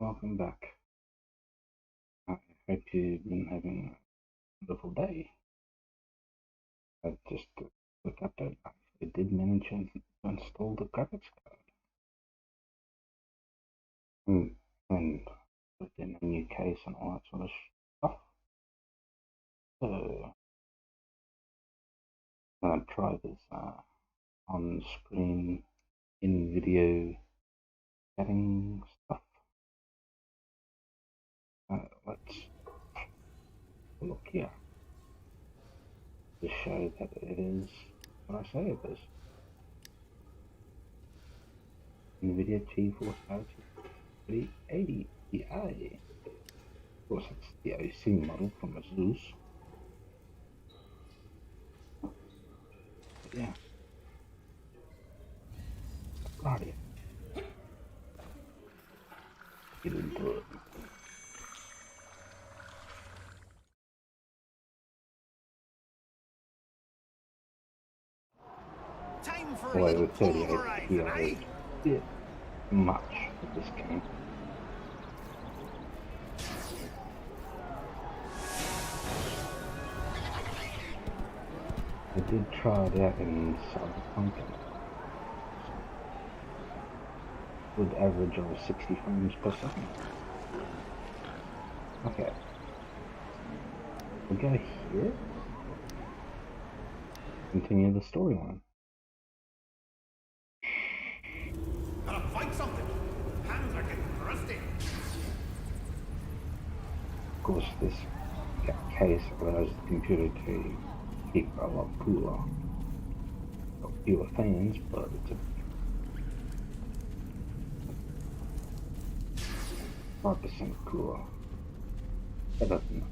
Welcome back. I hope you've been having a wonderful day. Just a quick update. I did manage to install the graphics card and within a new case and all that sort of stuff. So I'm gonna try this on-screen in-video chatting stuff. Let's look here to show that it is what I say it is. NVIDIA GeForce RTX 3080 Ti. Of course, it's the OC model from Asus. But yeah. Righty. Get into it. Time for Boy, a little with 38 pulverizing, Ti, eh? bit much for this game. I did try it out in Cyberpunk. With average of 60 frames per second. Okay. We'll go here. Continue the storyline. Gotta find something. Hands are getting rusty. Of course, this case allows the computer to keep a lot cooler. Got fewer fans, but it's a 5% cooler. Better than that.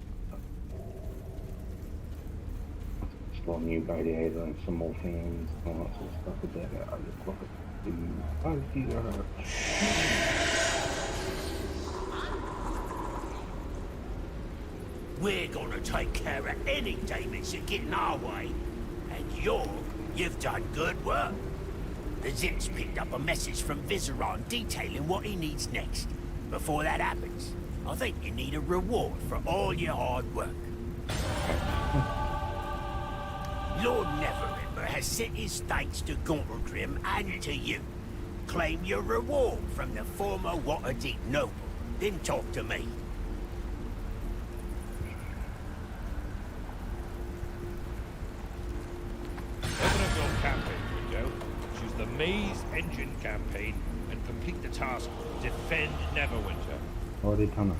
Let's install a new radiator and some more fans and all that sort of stuff with that. I just look at the 5 gigahertz. We're gonna take care of any demons that get in our way. And you've done good work. The Zip's picked up a message from Viseron detailing what he needs next. Before that happens, I think you need a reward for all your hard work. Lord Neverwinter has sent his thanks to Gauntlegrim and to you. Claim your reward from the former Waterdeep noble, then talk to me. Open up your campaign window, choose the Maze Engine campaign, and complete the task, Defend Neverwinter. Already done it.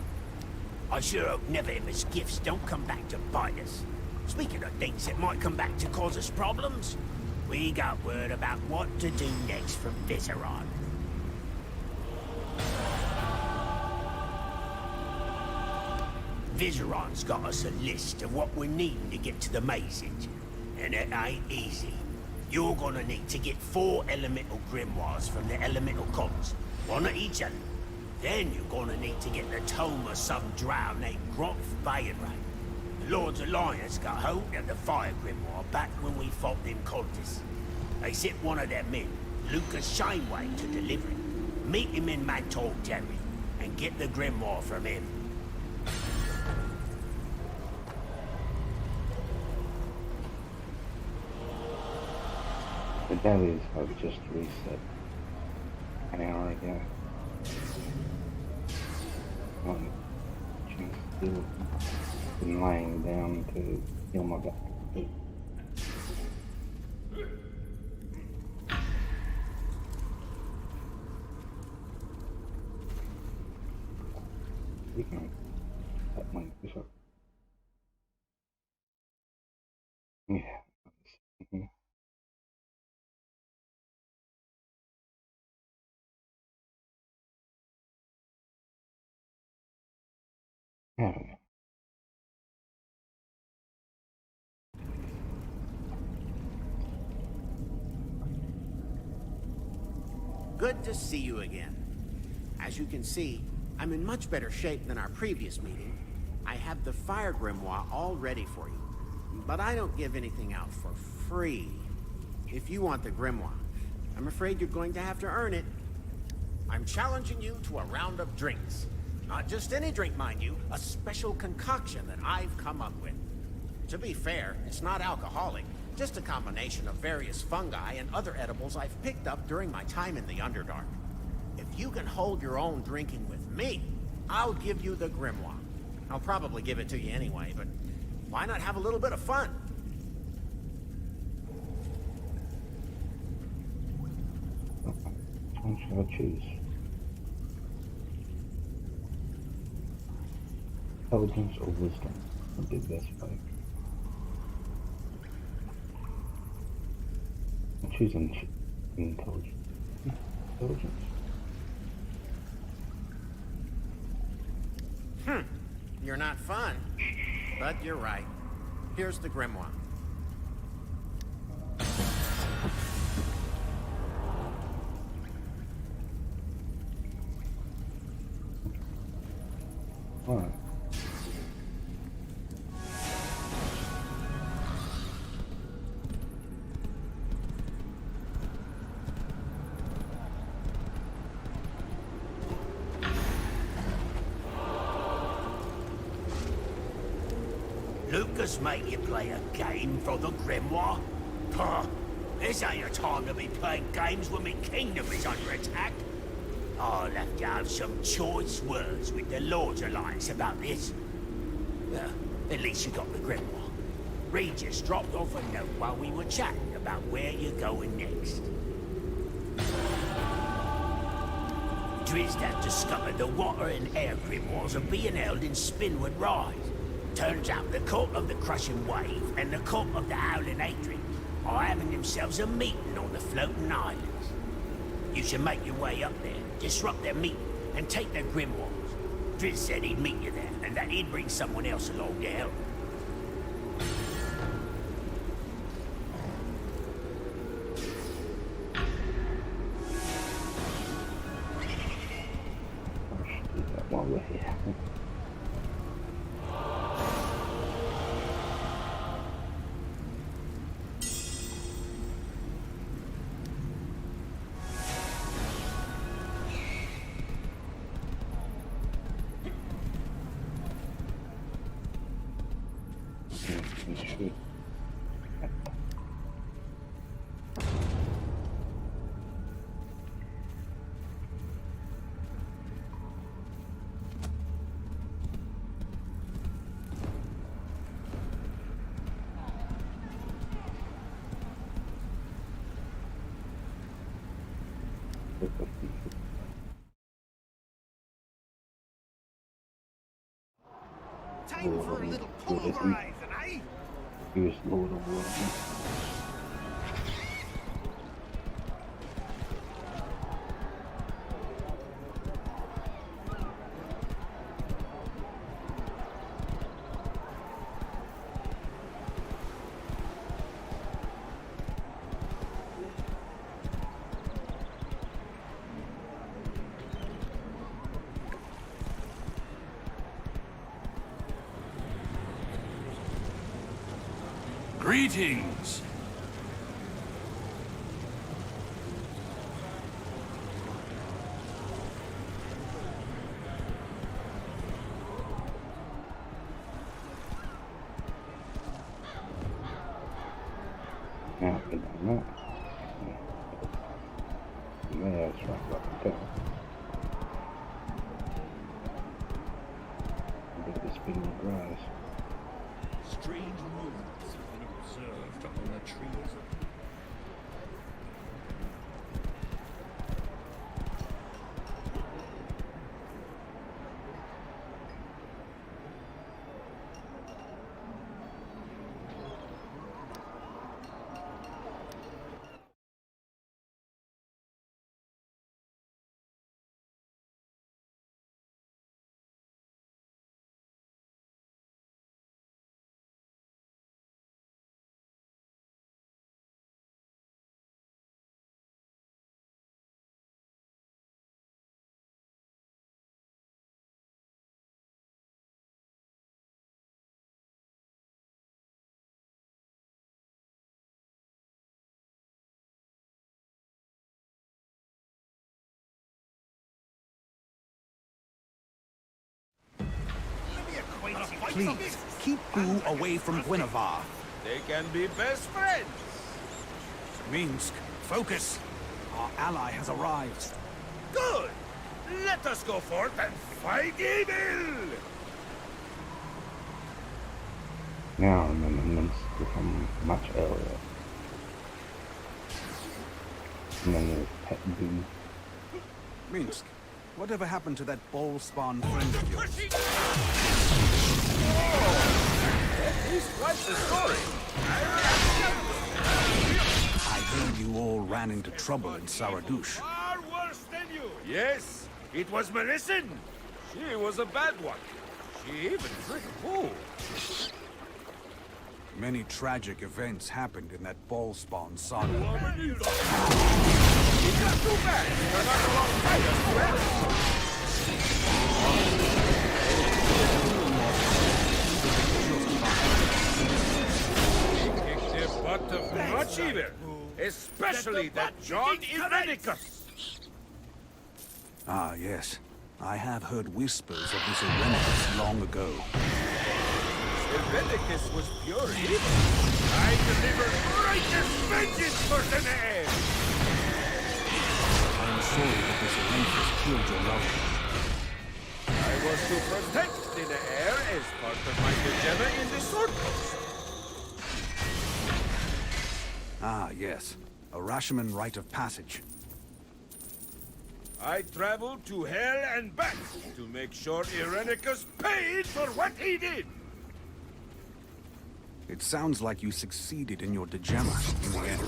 I sure hope Neverwinter's gifts don't come back to bite us. Speaking of things that might come back to cause us problems, we got word about what to do next from Viseron. Viseron's got us a list of what we're needing to get to the Maze Engine, and it ain't easy. You're gonna need to get 4 elemental grimoires from the elemental gods, one at each end. Then you're gonna need to get the tome of some drow named Groff Bayonray. The Lord's Alliance got hold of the Fire Grimoire back when we fought them cultists. They sent one of their men, Lucas Shineway, to deliver it. Meet him in Mantor Terry, and get the grimoire from him. The dailies have just reset an hour ago. Still been laying down to heal my back. You can that one this up. Yeah. Mhm. Yeah. Good to see you again. As you can see, I'm in much better shape than our previous meeting. I have the Fire Grimoire all ready for you. But I don't give anything out for free. If you want the Grimoire, I'm afraid you're going to have to earn it. I'm challenging you to a round of drinks. Not just any drink, mind you, a special concoction that I've come up with. To be fair, it's not alcoholic, just a combination of various fungi and other edibles I've picked up during my time in the Underdark. If you can hold your own drinking with me, I'll give you the grimoire. I'll probably give it to you anyway, but why not have a little bit of fun? Which one shall I choose? Intelligence or wisdom would be the best fight. I'm choosing intelligence. Intelligence. You're not fun, but you're right. Here's the grimoire. Alright. Lucas made you play a game for the grimoire? Pah! This ain't a time to be playing games when my kingdom is under attack. I'll have to have some choice words with the Lord's Alliance about this. Well, at least you got the grimoire. Regis dropped off a note while we were chatting about where you're going next. Drizzt had discovered the water and air grimoires are being held in Spinwood Rise. Turns out the Court of the Crushing Wave and the Court of the Howling Hatred are having themselves a meeting on the floating islands. You should make your way up there, disrupt their meeting, and take their grimoires. Drizzt said he'd meet you there, and that he'd bring someone else along to help. I should do that while we're here. We should. Time for a little pulverizing, eh? Here's Lord of War. Greetings! Now, I don't know. Yeah, that's right, like that. Look at this big old grass. Strange movements have been observed on the trees. Please, keep Gu away from Guinevere. They can be best friends. Minsk, focus. Our ally has arrived. Good. Let us go forth and fight evil. Now I remember Minsk from much earlier. And then there's Pet Boo. Minsk, whatever happened to that ball-spawn friend of yours? He's quite the story. I heard you all ran into trouble in Saradush. Far worse than you. Yes, it was Melissan. She was a bad one. She even tricked Bull. Many tragic events happened in that ball-spawn saga. It's not too bad. You're not alongside us, well. He kicked the butt of much evil, especially that John Irenicus. Ah, yes. I have heard whispers of this Irenicus long ago. Irenicus was pure evil. I delivered righteous vengeance for Danae. I am sorry that this Irenicus killed your lover. I was to protect Danae as part of my dilemma in the Sword Coast. Ah, yes. A Rashomon rite of passage. I traveled to hell and back to make sure Irenicus paid for what he did. It sounds like you succeeded in your dilemma in the end.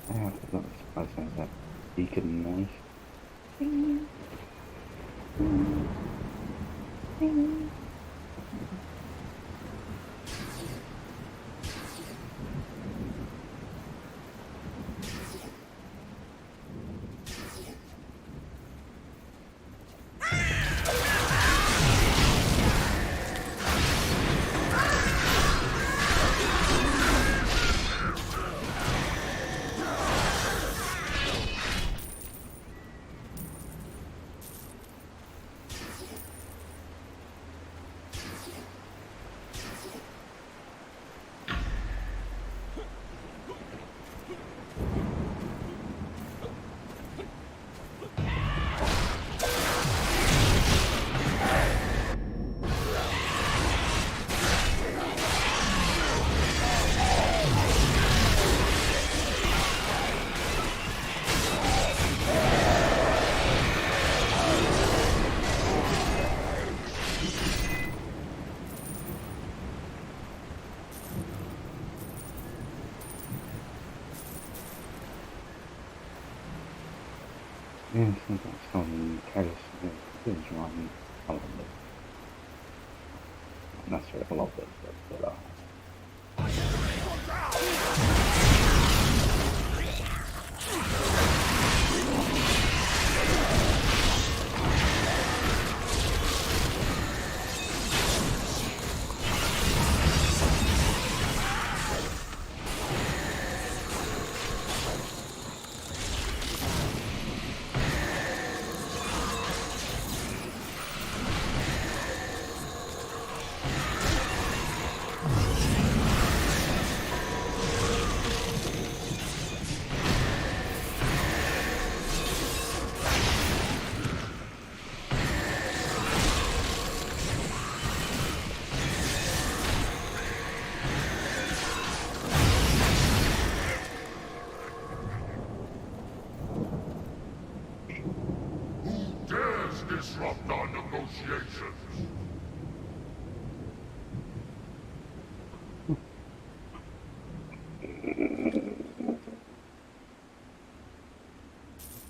I forgot I said that beacon noise. Yeah, so that's on Caris is running on necessarily a lot better, but dares disrupt our negotiations?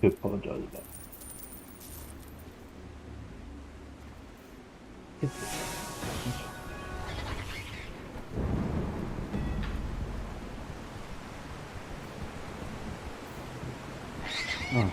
I apologize about that. Oh.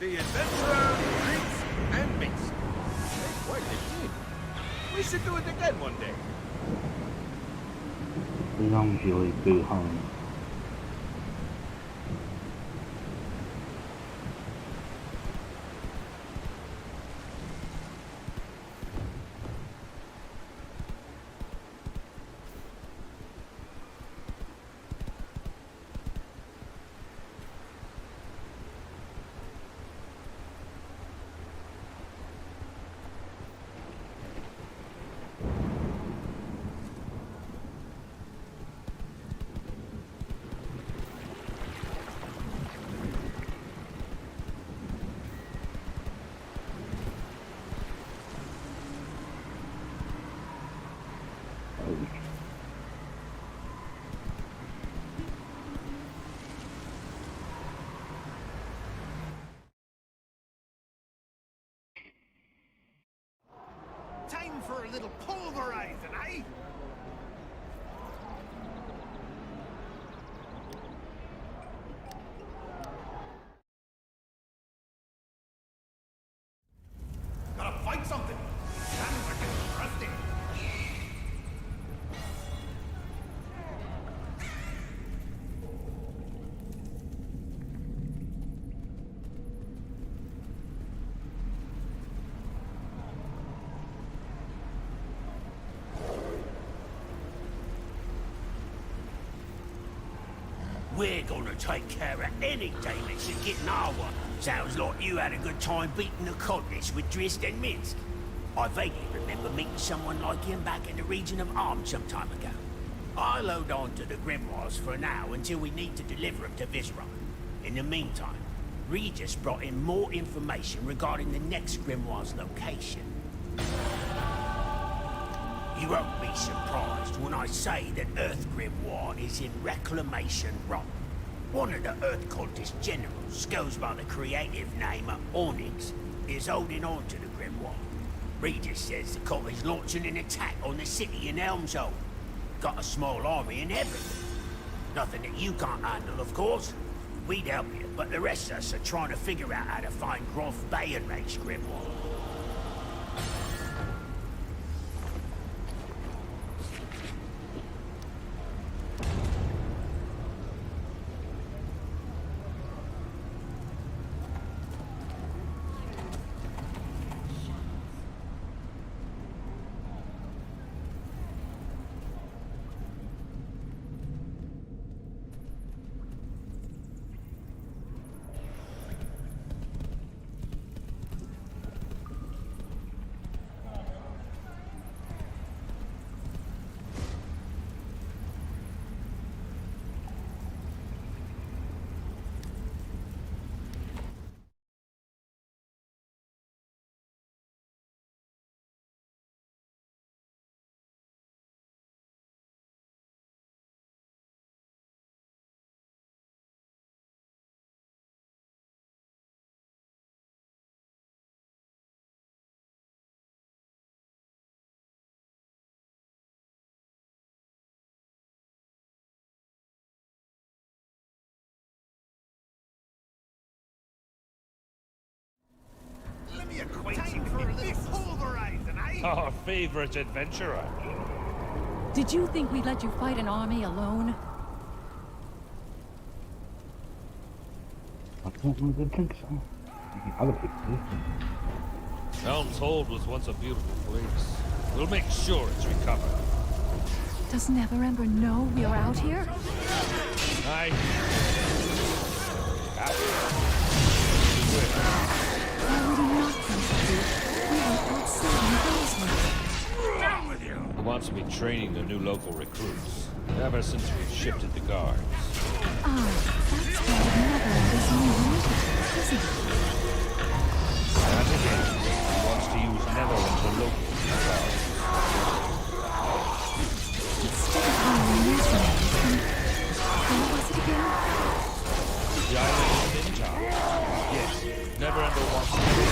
The adventurer, Prince, and Minsk. They're quite a team. We should do it again one day. Longevely boo home. Time for a little pulverizing, eh? Gotta fight something. Hands are getting rusty. We're gonna take care of any damage and get our one. Sounds like you had a good time beating the contest with Drist and Minsk. I vaguely remember meeting someone like him back in the region of Arm some time ago. I'll hold on to the grimoires for now until we need to deliver them to Vizron. In the meantime, Regis brought in more information regarding the next grimoire's location. You won't be surprised when I say that Earth Grimoire is in Reclamation Rock. One of the Earth Cultist generals, goes by the creative name of Onyx, is holding on to the Grimoire. Regis says the cult is launching an attack on the city in Elmshold. Got a small army and everything. Nothing that you can't handle, of course. We'd help you, but the rest of us are trying to figure out how to find Groff Bayenrage's Grimoire. This pulverizing, eh? Our favorite adventurer. Did you think we'd let you fight an army alone? I don't think so. Maybe other people do. Helm's Hold was once a beautiful place. We'll make sure it's recovered. Does Neverember know we are out here? Aye. Why would he not contribute? We are outside Rosewood. Down with you! He wants me training the new local recruits. Ever since we've shifted the guards. Ah, that's part of Neverember's new initiative, isn't it? That again, he wants to use Neverwinter locals as guards. Instead of hiring mercenaries, where was it again? The island of Mintar. Yes, Neverember wants to do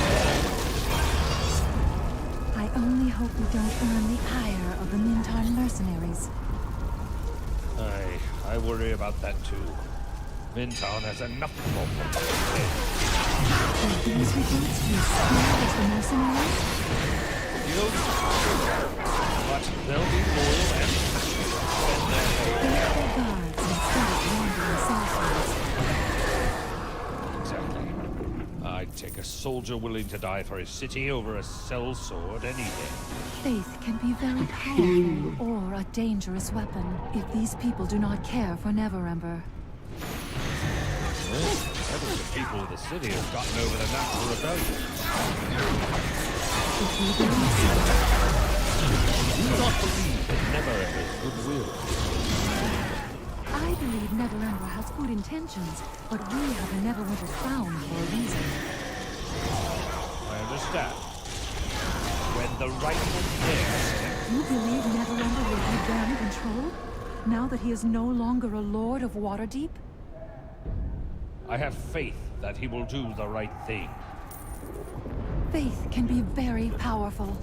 I only hope we don't earn the ire of the Mintar mercenaries. I worry about that too. Mintown has enough trouble. Will these recruits be as skilled as the mercenaries? But they'll be loyal and spend their Faithful guards instead of wandering sorcerers. Exactly. I'd take a soldier willing to die for his city over a sellsword any day. Faith can be very powerful or a dangerous weapon if these people do not care for Neverember. Well, I think the people of the city have gotten over the natural rebellion. If we believe so, Do not believe in Neverember's goodwill. I believe Neverember has good intentions, but we have a Neverwinter crown for a reason. I understand. When the right one dares, You believe Neverember will regain control, now that he is no longer a lord of Waterdeep? I have faith that he will do the right thing. Faith can be very powerful.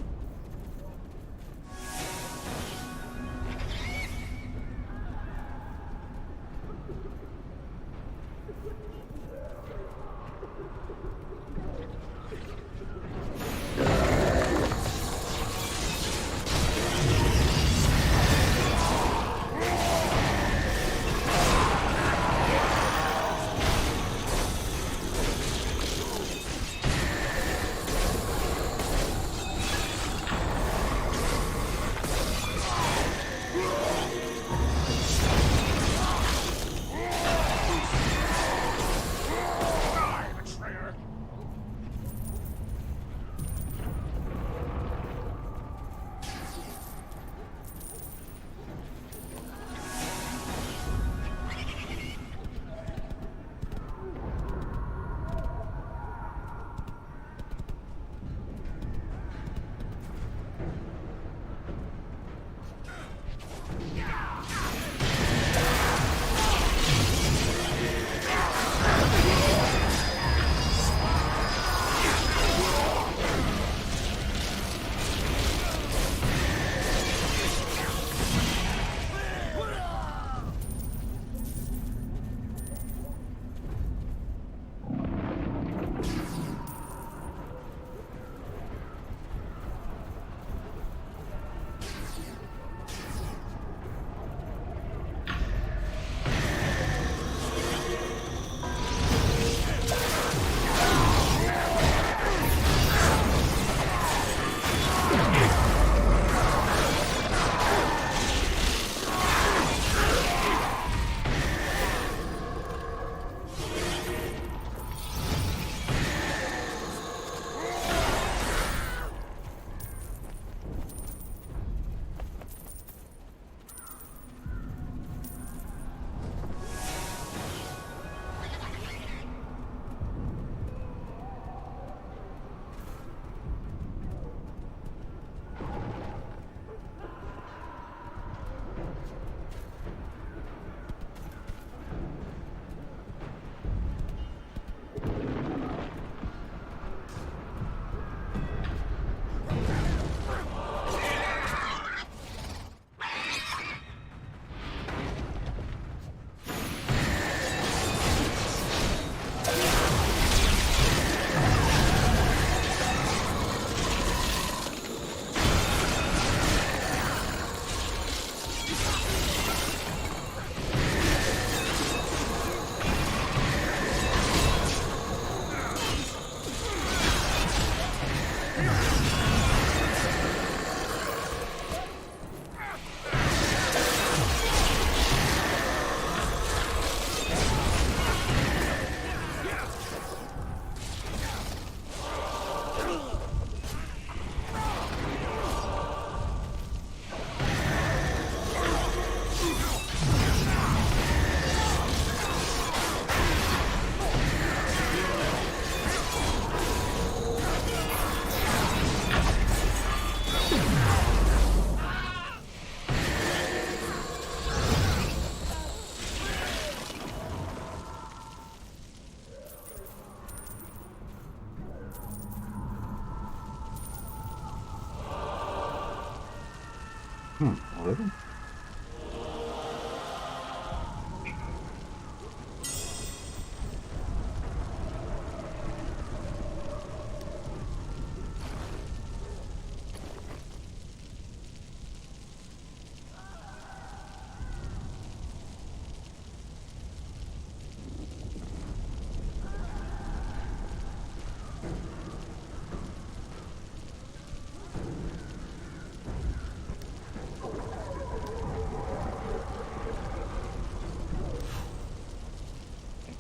Really?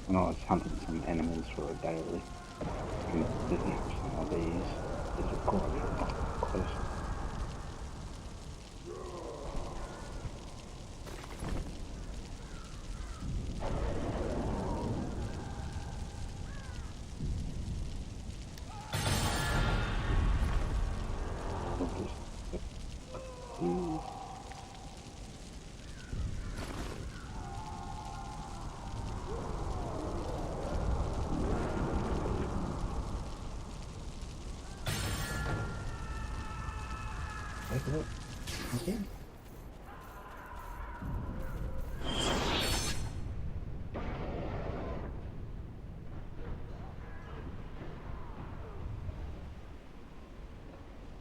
I was hunting some enemies for a daily. I'm picking up some of these. These are quite close. Take a look. Okay.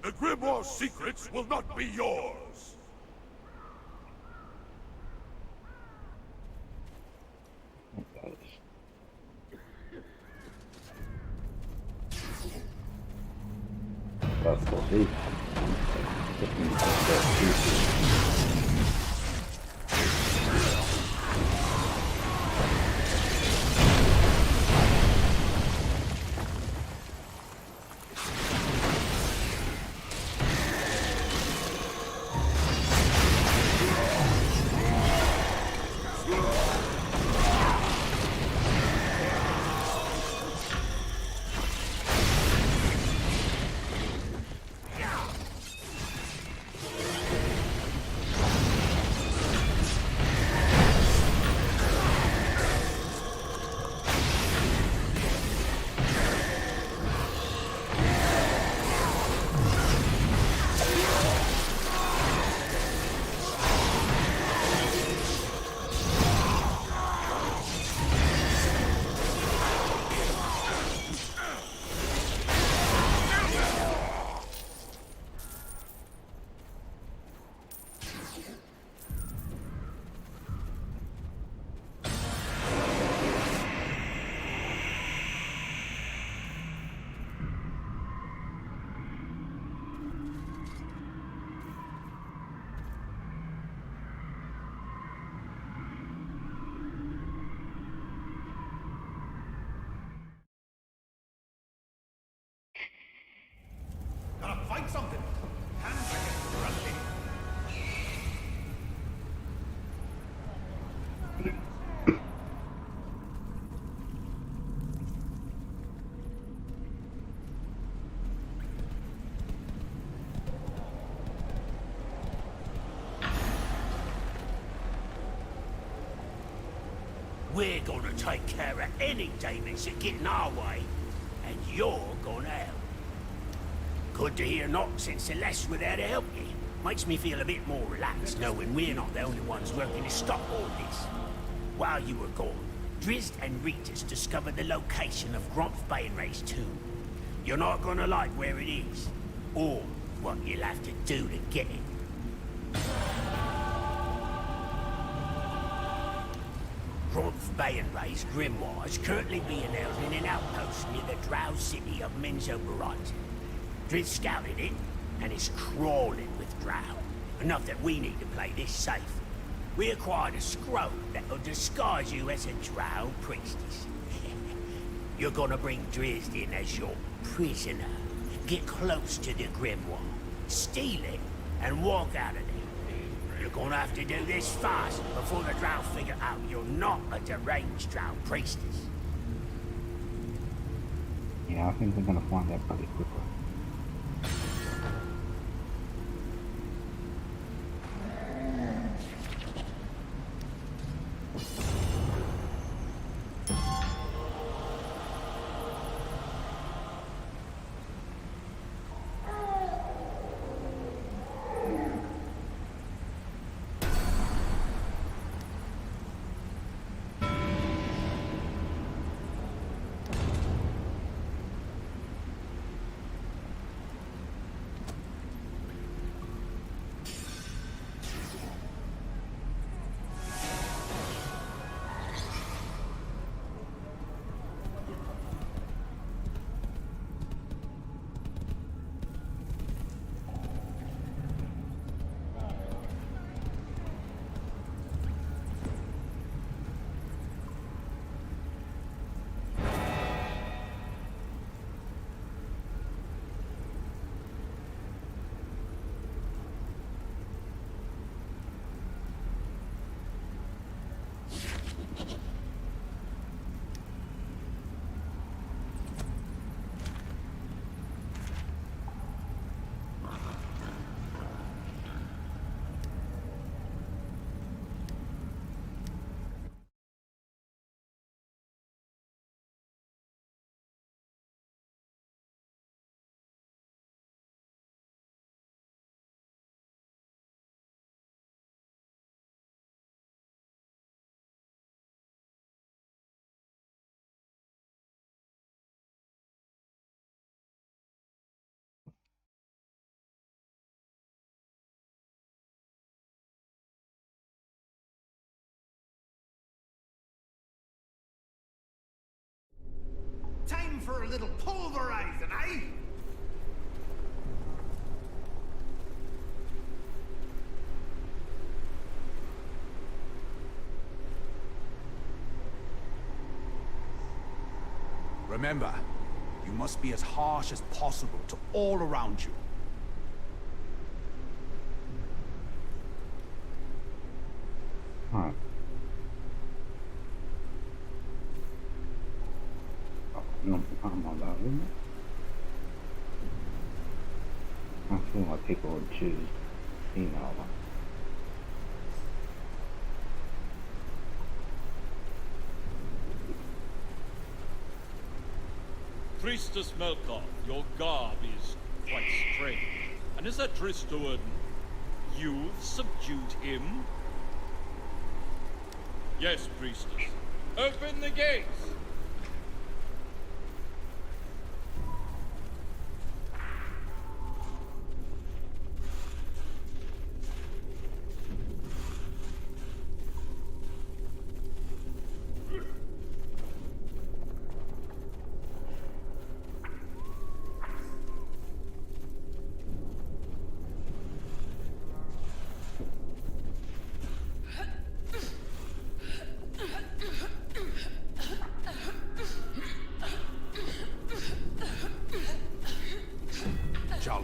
The Grimoire's secrets will not be yours. That's what these Gotta find something. Hands are getting rusty. We're gonna take care of any demons that get in our way, and you're gonna help. Good to hear not, since Celeste were there to help you. Makes me feel a bit more relaxed knowing we're not the only ones working to stop all this. While you were gone, Drizzt and Ritas discovered the location of Gromf Bayenray's tomb. You're not gonna like where it is, or what you'll have to do to get it. Gromf Bayenray's grimoire is currently being held in an outpost near the drow city of Menzoberranzan. Drizzt scouted it, and it's crawling with drow. Enough that we need to play this safe. We acquired a scroll that'll disguise you as a drow priestess. You're gonna bring Drizzt in as your prisoner. Get close to the grimoire, steal it, and walk out of there. You're gonna have to do this fast before the drow figure out you're not a deranged drow priestess. Yeah, I think they're gonna find out pretty quickly. for a little pulverizing, eh? Remember, you must be as harsh as possible to all around you. Huh. Oh, no, I'm on that, isn't it? I feel like people would choose female one. Priestess Melkoff, your garb is quite strange. And is that Tristuan? You've subdued him? Yes, priestess. Open the gates!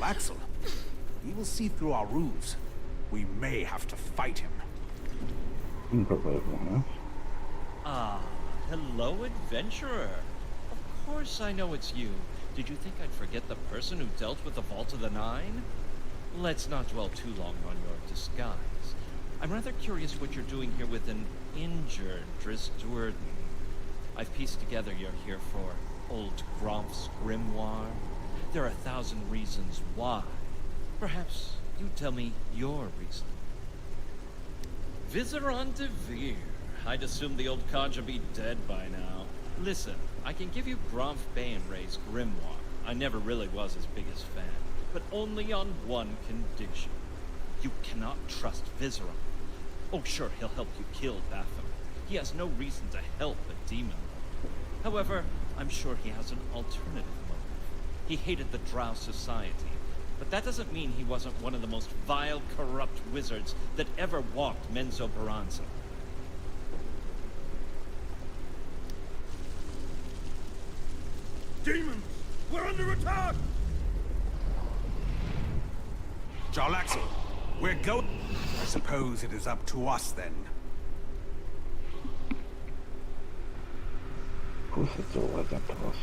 Axel, he will see through our ruse. We may have to fight him. You can put both on us. Ah, hello, adventurer. Of course I know it's you. Did you think I'd forget the person who dealt with the Vault of the Nine? Let's not dwell too long on your disguise. I'm rather curious what you're doing here with an injured Drisdurden. I've pieced together you're here for old Gromph's grimoire. There are 1,000 reasons why. Perhaps you tell me your reason. Viseron de Veer. I'd assume the old codger be dead by now. Listen, I can give you Gromf Bayenray's grimoire. I never really was his biggest fan, but only on one condition. You cannot trust Viseron. Oh sure, he'll help you kill Baphomet. He has no reason to help a demon. However, I'm sure he has an alternative motive. He hated the Drow Society, but that doesn't mean he wasn't one of the most vile, corrupt wizards that ever walked Menzoberranzan. Demons! We're under attack! Jarl Axel, we're going. I suppose it is up to us then. Of course it's always up to us.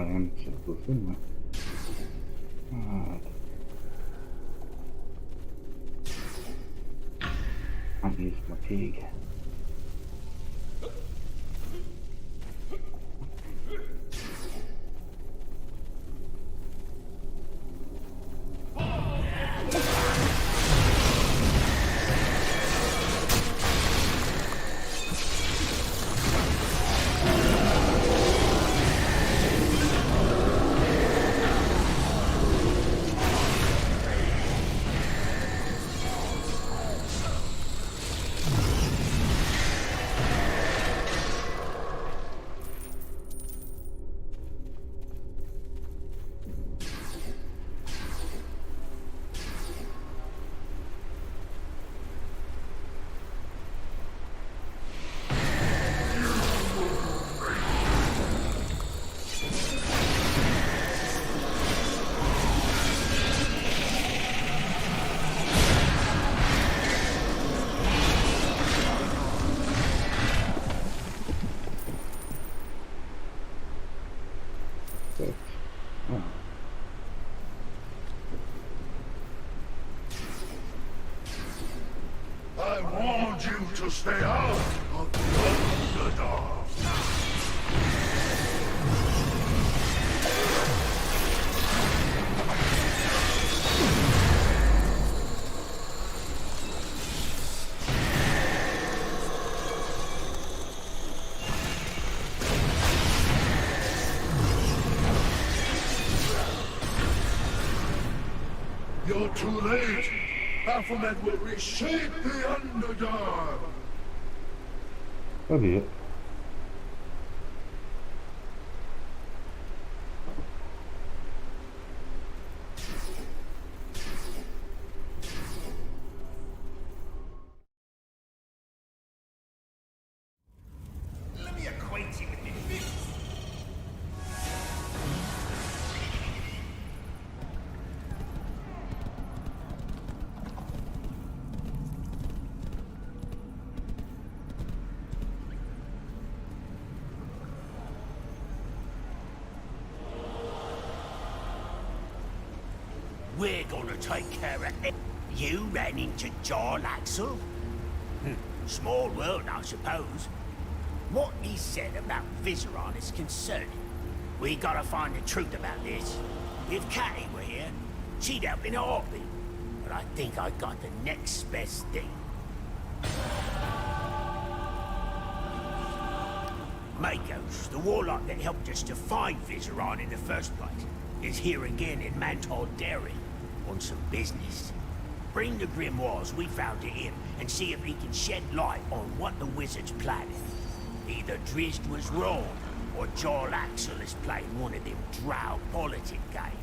am circles anyway. Alright. I'll use my pig. I warned you to stay out of the Underdark. You're too late. Baphomet will reshape the Underdark. That'll be it. Let me acquaint you with this business. We're gonna take care of it. You ran into Jarl Axel? Small world, I suppose. What he said about Viseron is concerning. We gotta find the truth about this. If Catty were here, she'd help in a heartbeat. But I think I got the next best thing. Makos, the warlock that helped us to find Viseron in the first place, is here again in Mantor Dairy on some business. Bring the grimoires we found to him and see if he can shed light on what the wizard's planning. Either Drizzt was wrong, or Jarl Axel is playing one of them drow politic games.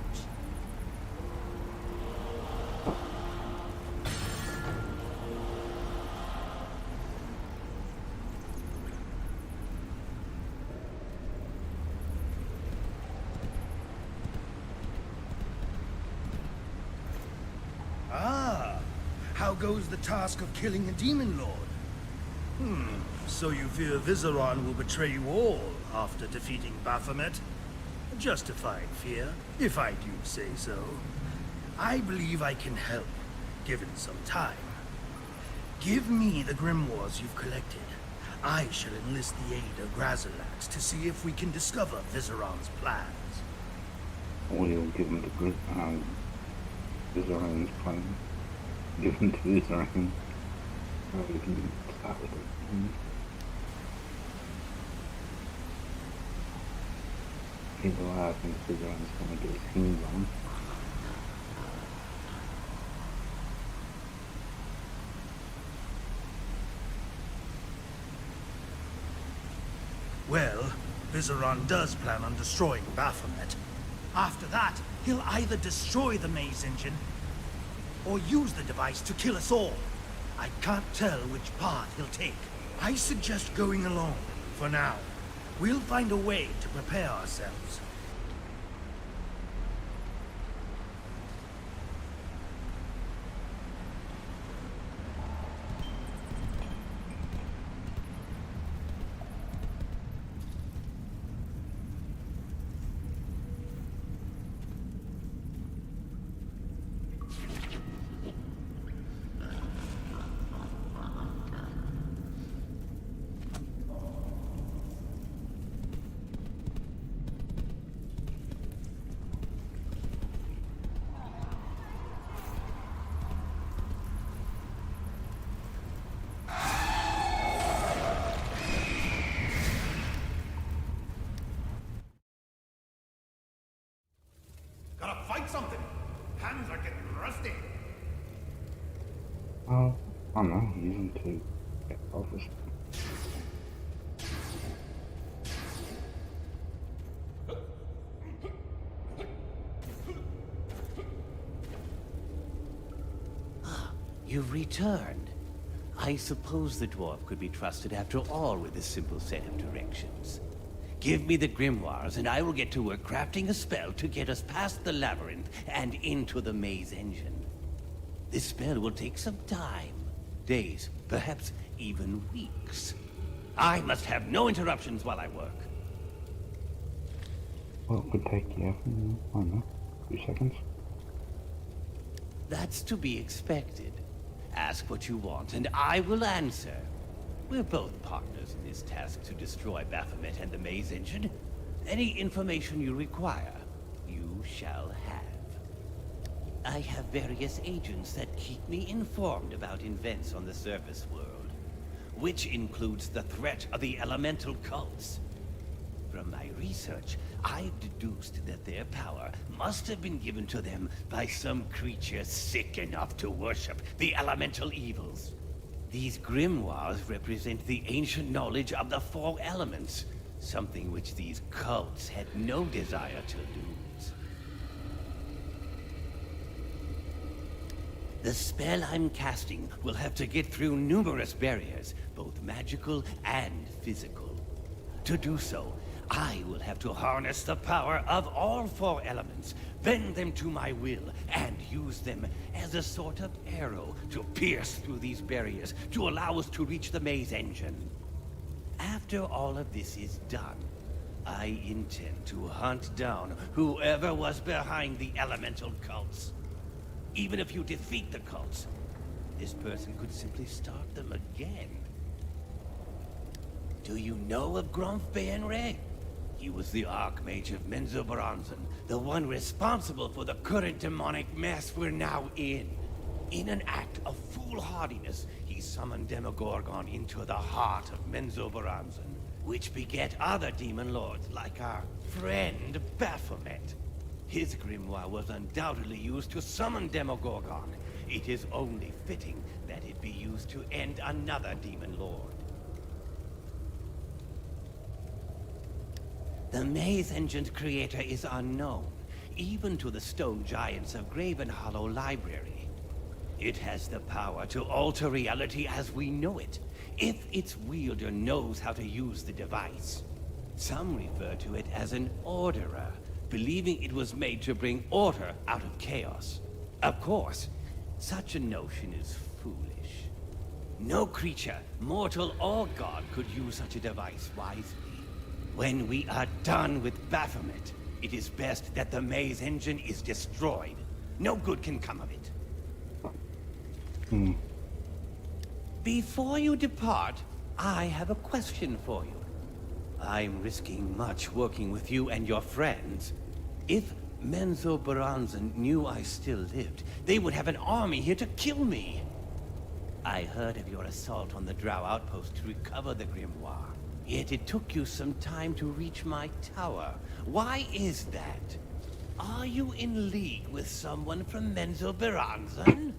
How goes the task of killing a demon lord? So you fear Viseron will betray you all after defeating Baphomet? Justified fear, if I do say so. I believe I can help, given some time. Give me the grimoires you've collected. I shall enlist the aid of Grazilax to see if we can discover Viseron's plans. We'll give him the Viseron's plan. Give him to Viseron. We can start with it. People I think Viseron's going to get his hands on. Well, Viseron does plan on destroying Baphomet. After that, he'll either destroy the maze engine, or use the device to kill us all. I can't tell which path he'll take. I suggest going alone, for now. We'll find a way to prepare ourselves. want something? Hands are getting rusty. Oh, I don't know, use them to get office. You've returned. I suppose the dwarf could be trusted after all with a simple set of directions. Give me the grimoires, and I will get to work crafting a spell to get us past the labyrinth and into the maze engine. This spell will take some time. Days, perhaps even weeks. I must have no interruptions while I work. Well, it could take, yeah, I don't know, 2 seconds. That's to be expected. Ask what you want, and I will answer. We're both partners in this task to destroy Baphomet and the maze engine. Any information you require, you shall have. I have various agents that keep me informed about events on the surface world, which includes the threat of the elemental cults. From my research, I've deduced that their power must have been given to them by some creature sick enough to worship the elemental evils. These grimoires represent the ancient knowledge of the 4 elements, something which these cults had no desire to lose. The spell I'm casting will have to get through numerous barriers, both magical and physical. To do so, I will have to harness the power of all 4 elements, bend them to my will, and use them as a sort of arrow to pierce through these barriers to allow us to reach the maze engine. After all of this is done, I intend to hunt down whoever was behind the elemental cults. Even if you defeat the cults, this person could simply start them again. Do you know of Gromf Baenre? He was the Archmage of Menzoberranzan, the one responsible for the current demonic mess we're now in. In an act of foolhardiness, he summoned Demogorgon into the heart of Menzoberranzan, which beget other demon lords like our friend Baphomet. His grimoire was undoubtedly used to summon Demogorgon. It is only fitting that it be used to end another demon lord. The maze engine's creator is unknown, even to the stone giants of Graven Hollow Library. It has the power to alter reality as we know it, if its wielder knows how to use the device. Some refer to it as an orderer, believing it was made to bring order out of chaos. Of course, such a notion is foolish. No creature, mortal or god, could use such a device wisely. When we are done with Baphomet, it is best that the maze engine is destroyed. No good can come of it. Before you depart, I have a question for you. I'm risking much working with you and your friends. If Menzoberranzan knew I still lived, they would have an army here to kill me. I heard of your assault on the Drow outpost to recover the grimoire. Yet it took you some time to reach my tower. Why is that? Are you in league with someone from Menzoberranzan?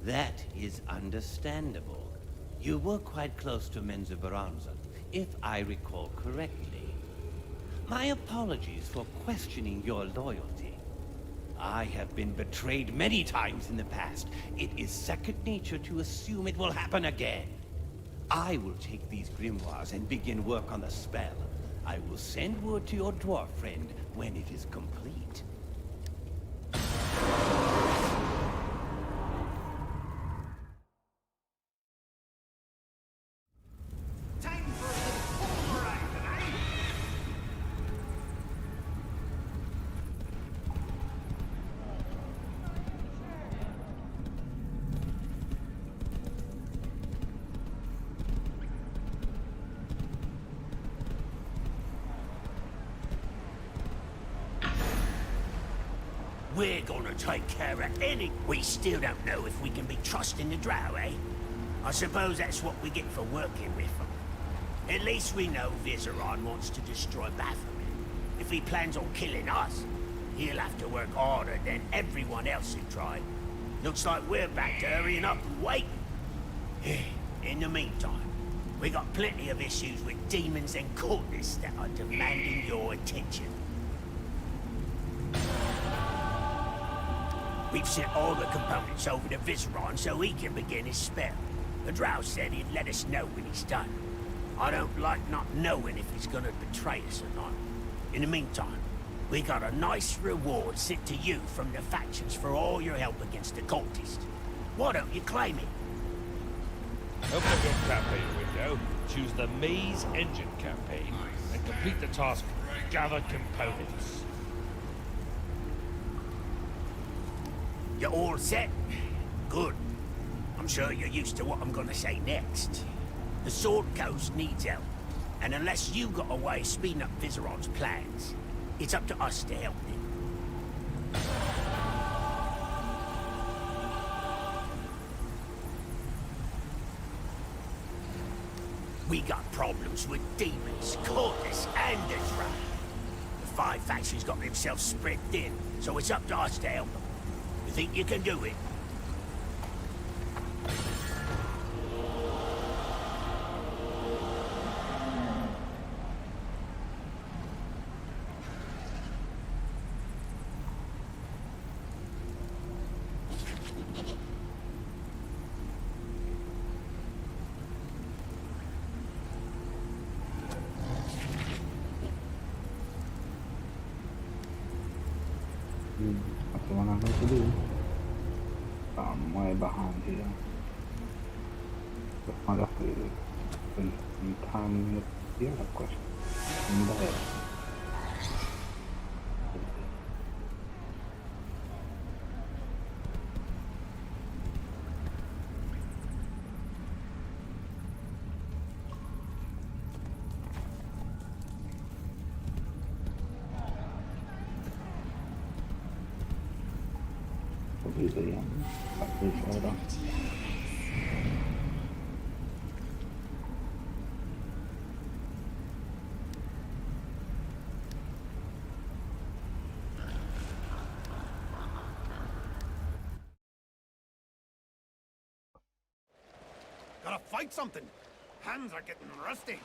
That is understandable. You were quite close to Menzoberranzan, if I recall correctly. My apologies for questioning your loyalty. I have been betrayed many times in the past. It is second nature to assume it will happen again. I will take these grimoires and begin work on the spell. I will send word to your dwarf friend when it is complete. Time for a little pole ride tonight. We're gonna take care of any... We still don't know if we can be trusting the Drow, eh? I suppose that's what we get for working with them. At least we know Viseron wants to destroy Baphomet. If he plans on killing us, he'll have to work harder than everyone else who tried. Looks like we're back to hurrying up and waiting. In the meantime, we got plenty of issues with demons and cultists that are demanding your attention. We've sent all the components over to Vizeron so he can begin his spell. The drow said he'd let us know when he's done. I don't like not knowing if he's gonna betray us or not. In the meantime, we got a nice reward sent to you from the factions for all your help against the cultists. Why don't you claim it? Open up your campaign window, choose the Maze Engine campaign, and complete the task, Gather Components. You all set? Good. I'm sure you're used to what I'm gonna say next. The Sword Coast needs help, and unless you got a way of speeding up Vizeron's plans, it's up to us to help them. We got problems with demons, cultists, and the drow. The 5 factions got themselves spread thin, so it's up to us to help them. You think you can do it? That's the one I'm going to do. I'm way behind here. But I'll have to spend some time with the other question. In there. Probably the factory further. Gotta fight something. Hands are getting rusty.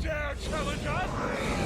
dare challenge us?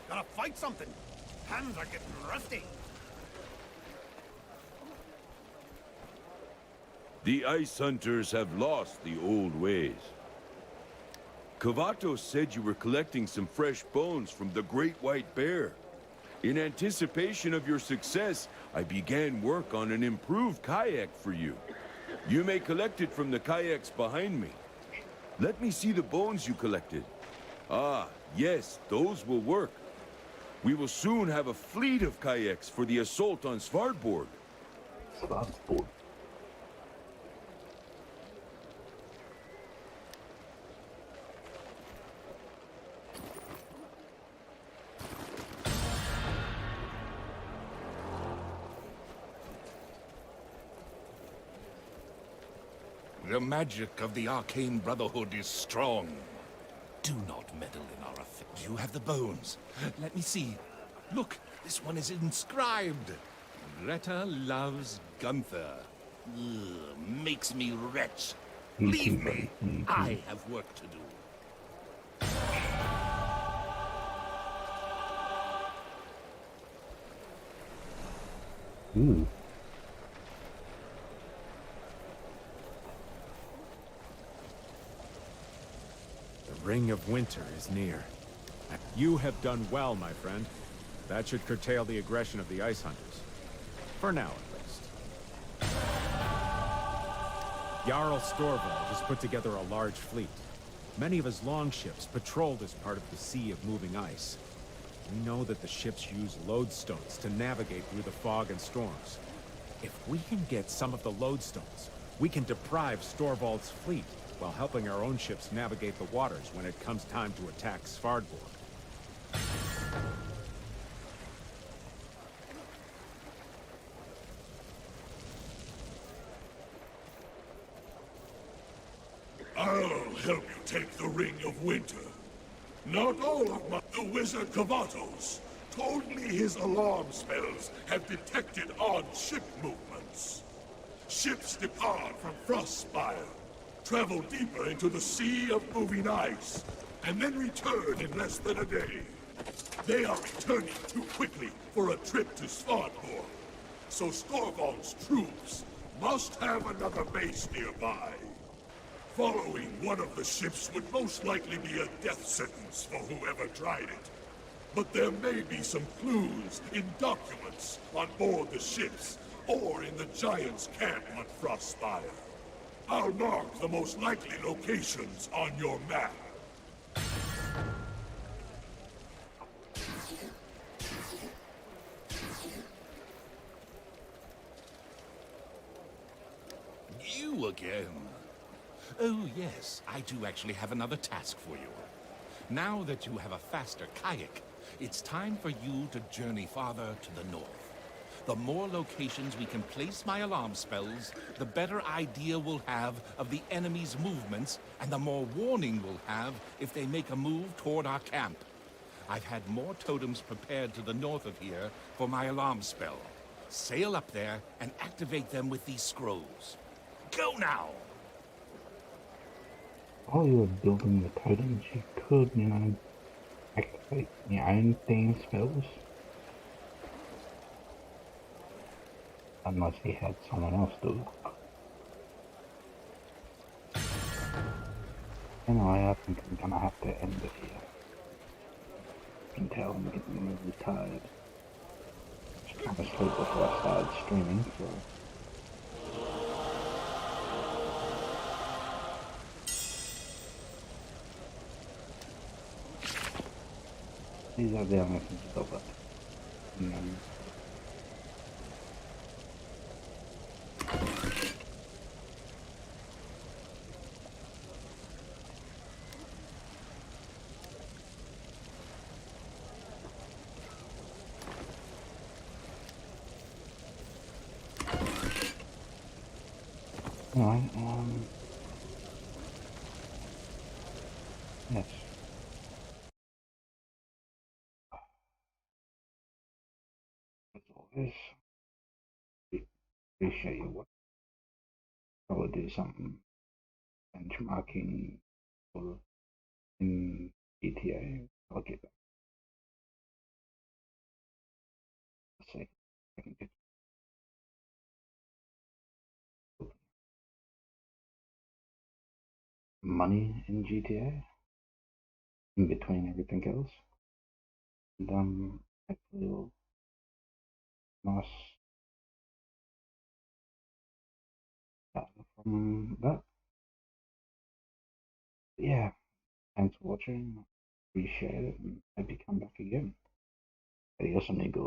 Gotta fight something. Hands are getting rusty. The Ice Hunters have lost the old ways. Kavato said you were collecting some fresh bones from the Great White Bear. In anticipation of your success, I began work on an improved kayak for you. You may collect it from the kayaks behind me. Let me see the bones you collected. Ah, yes, those will work. We will soon have a fleet of kayaks for the assault on Svartborg. Svartborg. The magic of the Arcane Brotherhood is strong. Do not meddle in our affairs. You have the bones. Let me see. Look, this one is inscribed. Greta loves Gunther. Ugh, makes me wretch. Leave me. I have work to do. Ooh. The Ring of Winter is near. You have done well, my friend. That should curtail the aggression of the Ice Hunters. For now, at least. Jarl Storvald has put together a large fleet. Many of his longships patrol this part of the Sea of Moving Ice. We know that the ships use lodestones to navigate through the fog and storms. If we can get some of the lodestones, we can deprive Storvald's fleet while helping our own ships navigate the waters when it comes time to attack Svartborg. I'll help you take the Ring of Winter. Not all of the wizard Kavatos told me his alarm spells have detected odd ship movements. Ships depart from Frostspire, travel deeper into the Sea of Moving Ice, and then return in less than a day. They are returning too quickly for a trip to Svartborg, so Storvald's troops must have another base nearby. Following one of the ships would most likely be a death sentence for whoever tried it. But there may be some clues in documents on board the ships or in the Giants' camp on Frostspire. I'll mark the most likely locations on your map. You again. Oh yes, I do actually have another task for you. Now that you have a faster kayak, it's time for you to journey farther to the north. The more locations we can place my alarm spells, the better idea we'll have of the enemy's movements, and the more warning we'll have if they make a move toward our camp. I've had more totems prepared to the north of here for my alarm spell. Sail up there and activate them with these scrolls. Go now! While you were building the totems, you could, activate your own theme spells. Unless you had someone else do it. Anyway, I think I'm gonna have to end it here. You can tell I'm getting really tired. I was trying to sleep before I started streaming, so... These are the only things to stop it. Alright, yes. As always, appreciate your work. I will do some benchmarking for in GTA. I'll get back. Let's see. If I can get money in GTA in between everything else. And hopefully it'll nice from that. But yeah, thanks for watching. Appreciate it, and hope you come back again. Adios, amigos.